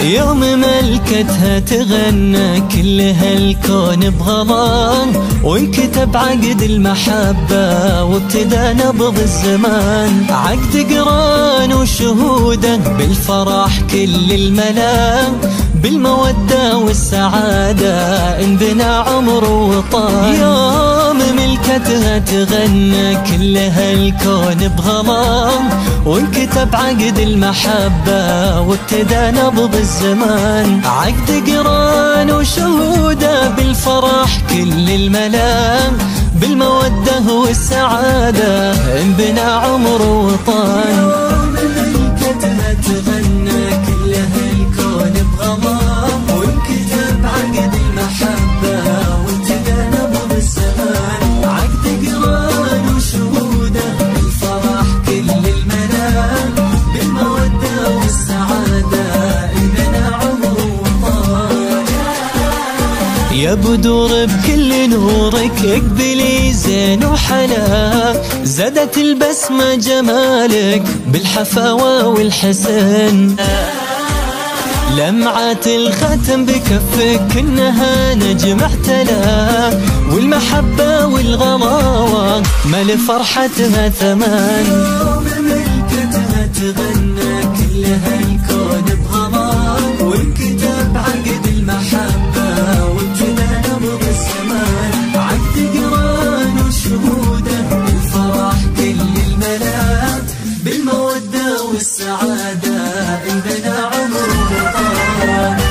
يوم ملكتها تغنى كل هالكون بغضان، وانكتب عقد المحبة وابتدى نبض الزمان. عقد قران وشهوده بالفرح كل الملا، بالمودة والسعادة انبنى عمر وطال. يوم ملكتها تغنى كل هالكون بغضان، وانكتب عقد المحبة وابتدى نبض الزمان. عقد قران وشهوده بالفرح كل الملا، بالمودة والسعادة انبنى عمر وطال. يوم ملكتها تغنى كل هالكون بغضان، وانكتب عقد المحبة وابتدى نبض الزمان. عقد قران وشهوده بالفرح كل الملا، بالمودة والسعادة انبنى عمر وطال. يا بدور بكل نورك اقبلي زين وحلا، زادت البسمة جمالك بالحفاوة والحسن. لمعة الختم بكفك انها نجم احتلى، والمحبة والغلاوة ما لفرحتها ثمان. يوم ملكتها تغنى كل هالكون بغضان، وانكتب عقد المحبة وابتدى نبض الزمان. عقد قران وشهوده بالفرح كل الملا، بالمودة والسعادة انبنى عمر وطال.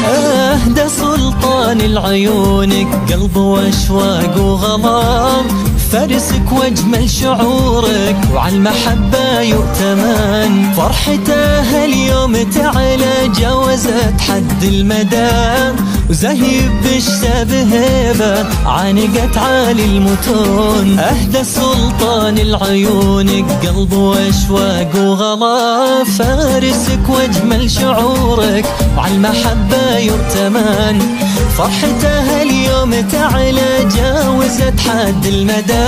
أهدى سلطان العيونك قلب واشواق وغضام، فارسك واجمل شعورك وعلى المحبة يؤتمن. فرحته هاليوم تعالى جاوزت حد المدى، وزهيب بالشتى بهيبة عانقت عالي المتون. أهدى سلطان العيونك قلب واشواق وغلا، فارسك واجمل شعورك وعلى المحبة يؤتمن. فرحته هاليوم تعالى جاوزت حد المدى،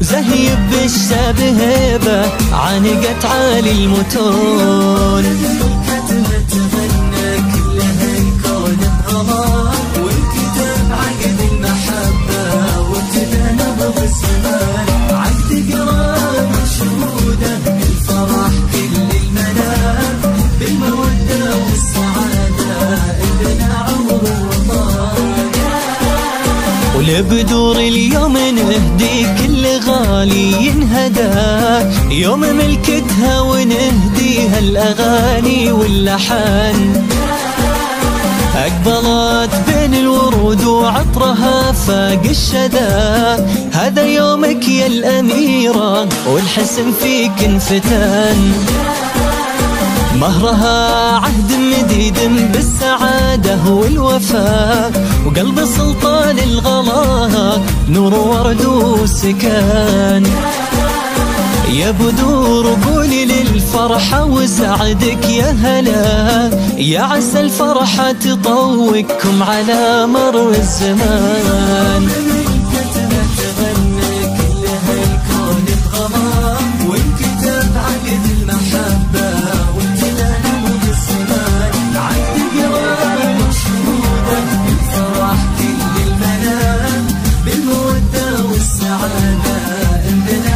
وزهيب بالشتى بهيبة عانقت عالي المتون. ولبدور اليوم نهدي كل غالي ينهدى، يوم ملكتها ونهديها الأغاني واللحن. أقبلت بين الورود وعطرها فاق الشذا، هذا يومك يا الأميرة والحسن فيك انفتن. مهرها عهد مديد بالسعادة والوفاء، وقلب سلطان الغلا نور ورد وسكان. يا بدور قولي للفرحة وسعدك يا هلا، يا عسى الفرحة تطوقكم على مر الزمان. بالمودة والسعادة انبنى